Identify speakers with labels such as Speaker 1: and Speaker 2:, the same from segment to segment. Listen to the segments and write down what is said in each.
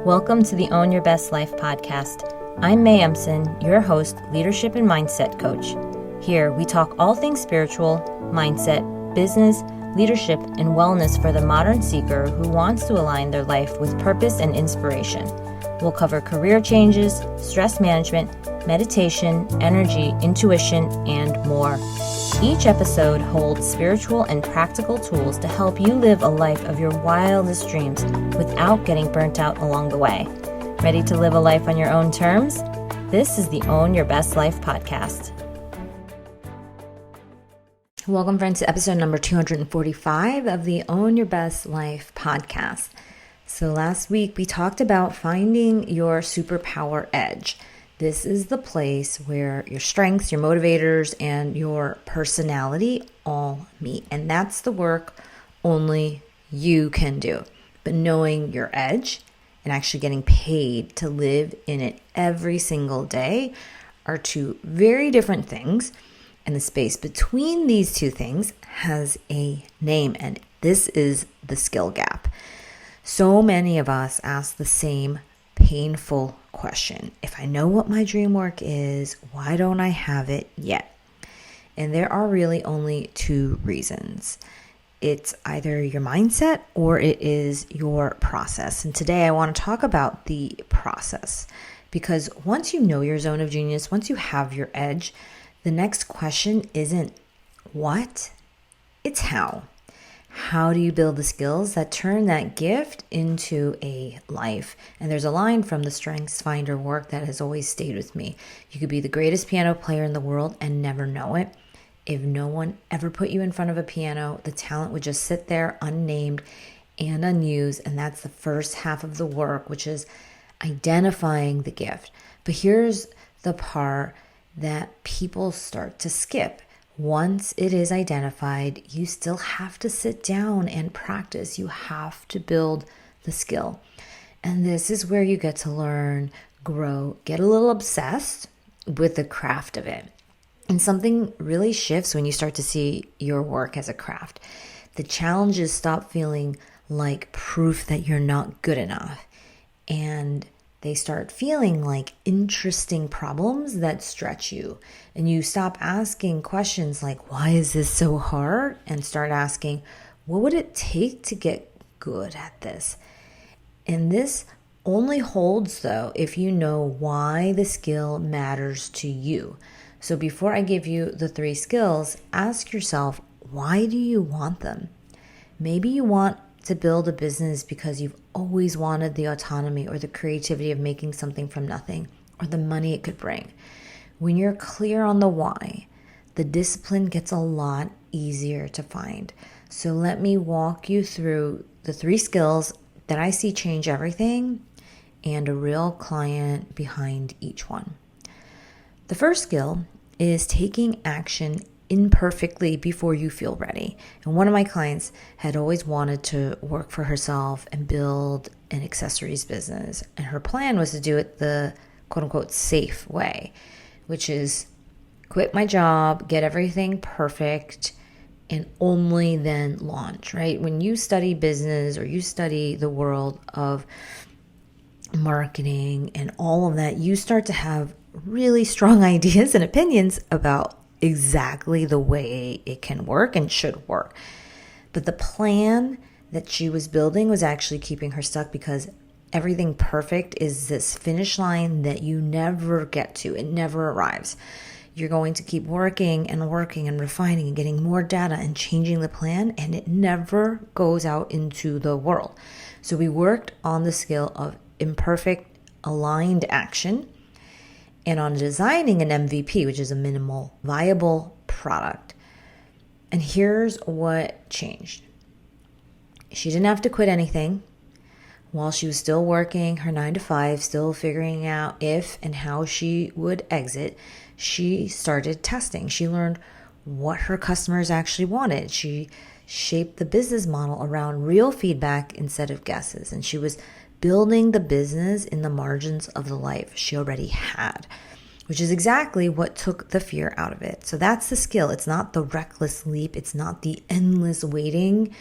Speaker 1: Welcome to the Own Your Best Life podcast. I'm May Emson, your host, leadership and mindset coach. Here, we talk all things spiritual, mindset, business, leadership, and wellness for the modern seeker who wants to align their life with purpose and inspiration. We'll cover career changes, stress management, meditation, energy, intuition, and more. Each episode holds spiritual and practical tools to help you live a life of your wildest dreams without getting burnt out along the way. Ready to live a life on your own terms? This is the Own Your Best Life podcast. Welcome, friends, to episode number 245 of the Own Your Best Life podcast. So last week we talked about finding your superpower edge. This is the place where your strengths, your motivators, and your personality all meet. And that's the work only you can do. But knowing your edge and actually getting paid to live in it every single day are two very different things. And the space between these two things has a name, and this is the skill gap. So many of us ask the same painful question. If I know what my dream work is, why don't I have it yet? And there are really only two reasons. It's either your mindset or it is your process. And today I want to talk about the process, because once you know your zone of genius, once you have your edge, the next question isn't what, it's how. How do you build the skills that turn that gift into a life? And there's a line from the Strengths Finder work that has always stayed with me. You could be the greatest piano player in the world and never know it. If no one ever put you in front of a piano, the talent would just sit there unnamed and unused. And that's the first half of the work, which is identifying the gift. But here's the part that people start to skip. Once it is identified, you still have to sit down and practice. You have to build the skill. And this is where you get to learn, grow, get a little obsessed with the craft of it. And something really shifts when you start to see your work as a craft. The challenges stop feeling like proof that you're not good enough. And they start feeling like interesting problems that stretch you. And you stop asking questions like, why is this so hard? And start asking, what would it take to get good at this? And this only holds, though, if you know why the skill matters to you. So before I give you the 3 skills, ask yourself, why do you want them? Maybe you want to build a business because you've always wanted the autonomy or the creativity of making something from nothing, or the money it could bring. When you're clear on the why, the discipline gets a lot easier to find. So let me walk you through the 3 skills that I see change everything and a real client behind each one. The first skill is taking action imperfectly before you feel ready. And one of my clients had always wanted to work for herself and build an accessories business. And her plan was to do it the quote unquote safe way, which is quit my job, get everything perfect, and only then launch, right? When you study business or you study the world of marketing and all of that, you start to have really strong ideas and opinions about exactly the way it can work and should work. But the plan that she was building was actually keeping her stuck, because everything perfect is this finish line that you never get to. It never arrives. You're going to keep working and working and refining and getting more data and changing the plan, and it never goes out into the world. So we worked on the skill of imperfect aligned action, and on designing an MVP, which is a minimal viable product. And here's what changed. She didn't have to quit anything while she was still working her 9 to 5, still figuring out if and how she would exit. She started testing. She learned what her customers actually wanted. She shaped the business model around real feedback instead of guesses. And she was building the business in the margins of the life she already had, which is exactly what took the fear out of it. So that's the skill. It's not the reckless leap. It's not the endless waiting.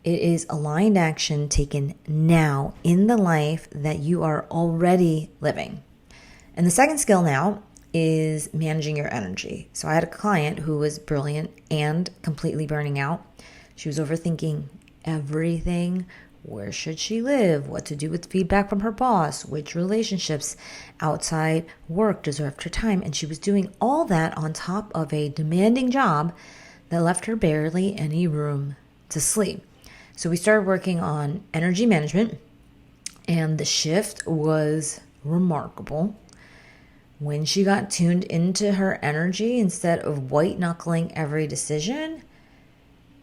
Speaker 1: It is aligned action taken now in the life that you are already living. And the second skill now is managing your energy. So I had a client who was brilliant and completely burning out. She was overthinking everything. Where should she live? What to do with feedback from her boss? Which relationships outside work deserved her time? And she was doing all that on top of a demanding job that left her barely any room to sleep. So we started working on energy management, and the shift was remarkable. When she got tuned into her energy, instead of white knuckling every decision,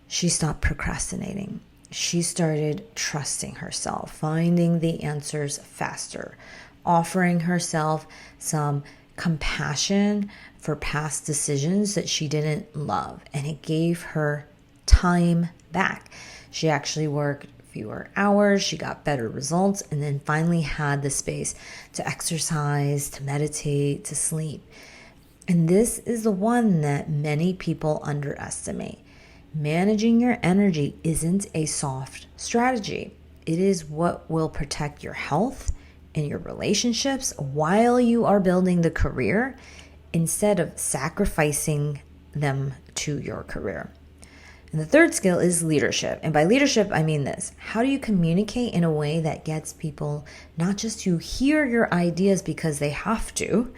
Speaker 1: she stopped procrastinating. She started trusting herself, finding the answers faster, offering herself some compassion for past decisions that she didn't love, and it gave her time back. She actually worked fewer hours, she got better results, and then finally had the space to exercise, to meditate, to sleep. And this is the one that many people underestimate. Managing your energy isn't a soft strategy. It is what will protect your health and your relationships while you are building the career instead of sacrificing them to your career. And the third skill is leadership. And by leadership, I mean this. How do you communicate in a way that gets people not just to hear your ideas because they have to,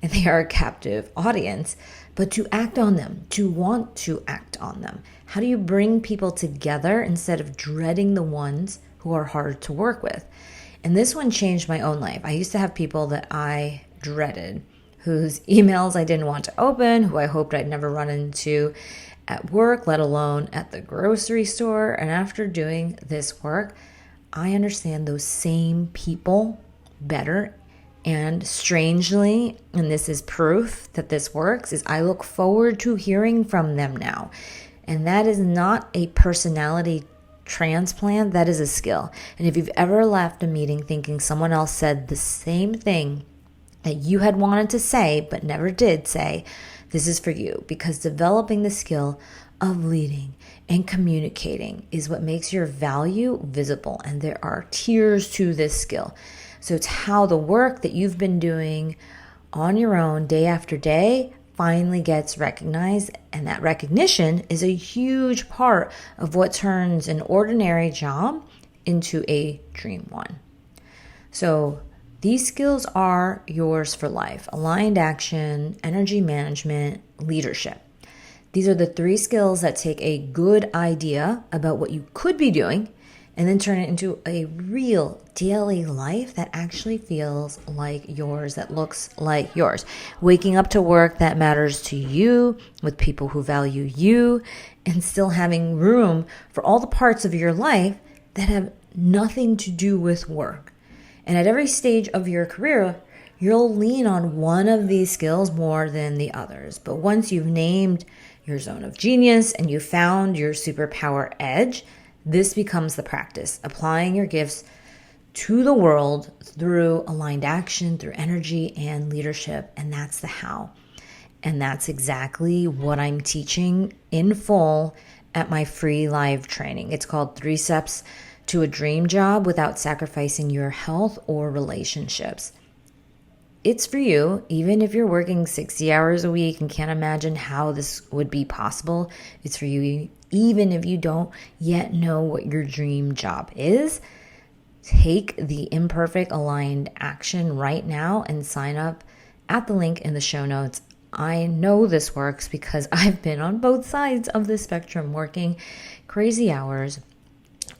Speaker 1: and they are a captive audience, but to act on them, to want to act on them? How do you bring people together instead of dreading the ones who are hard to work with? And this one changed my own life. I used to have people that I dreaded, whose emails I didn't want to open, who I hoped I'd never run into at work, let alone at the grocery store. And after doing this work, I understand those same people better. And strangely, and this is proof that this works, is I look forward to hearing from them now. And that is not a personality transplant, that is a skill. And if you've ever left a meeting thinking someone else said the same thing that you had wanted to say but never did say, this is for you, because developing the skill of leading and communicating is what makes your value visible. And there are tiers to this skill. So it's how the work that you've been doing on your own day after day finally gets recognized. And that recognition is a huge part of what turns an ordinary job into a dream one. So these skills are yours for life: aligned action, energy management, leadership. These are the 3 skills that take a good idea about what you could be doing and then turn it into a real daily life that actually feels like yours, that looks like yours. Waking up to work that matters to you, with people who value you, and still having room for all the parts of your life that have nothing to do with work. And at every stage of your career, you'll lean on one of these skills more than the others. But once you've named your zone of genius and you found your superpower edge, this becomes the practice, applying your gifts to the world through aligned action, through energy and leadership. And that's the how. And that's exactly what I'm teaching in full at my free live training. It's called 3 Steps to a Dream Job Without Sacrificing Your Health or Relationships. It's for you, even if you're working 60 hours a week and can't imagine how this would be possible. It's for you, even if you don't yet know what your dream job is. Take the imperfect aligned action right now and sign up at the link in the show notes. I know this works because I've been on both sides of the spectrum, working crazy hours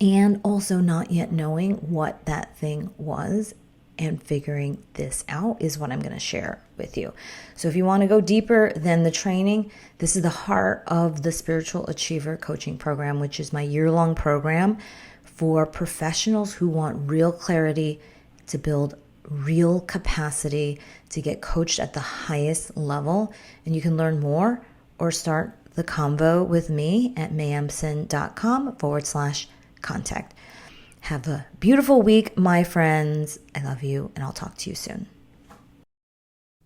Speaker 1: and also not yet knowing what that thing was, and figuring this out is what I'm going to share with you. So if you want to go deeper than the training, this is the heart of the Spiritual Achiever Coaching Program, which is my year-long program for professionals who want real clarity to build real capacity to get coached at the highest level. And you can learn more or start the convo with me at mayamson.com/contact. Have a beautiful week, my friends. I love you, and I'll talk to you soon.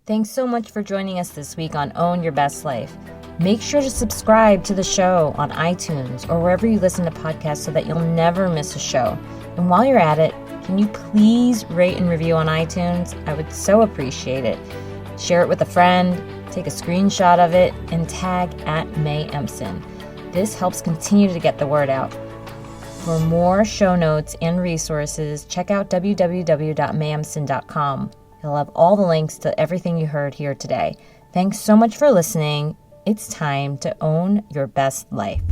Speaker 1: Thanks so much for joining us this week on Own Your Best Life. Make sure to subscribe to the show on iTunes or wherever you listen to podcasts so that you'll never miss a show. And while you're at it, can you please rate and review on iTunes? I would so appreciate it. Share it with a friend, take a screenshot of it, and tag @MayEmson. This helps continue to get the word out. For more show notes and resources, check out www.mayemson.com. It'll have all the links to everything you heard here today. Thanks so much for listening. It's time to own your best life.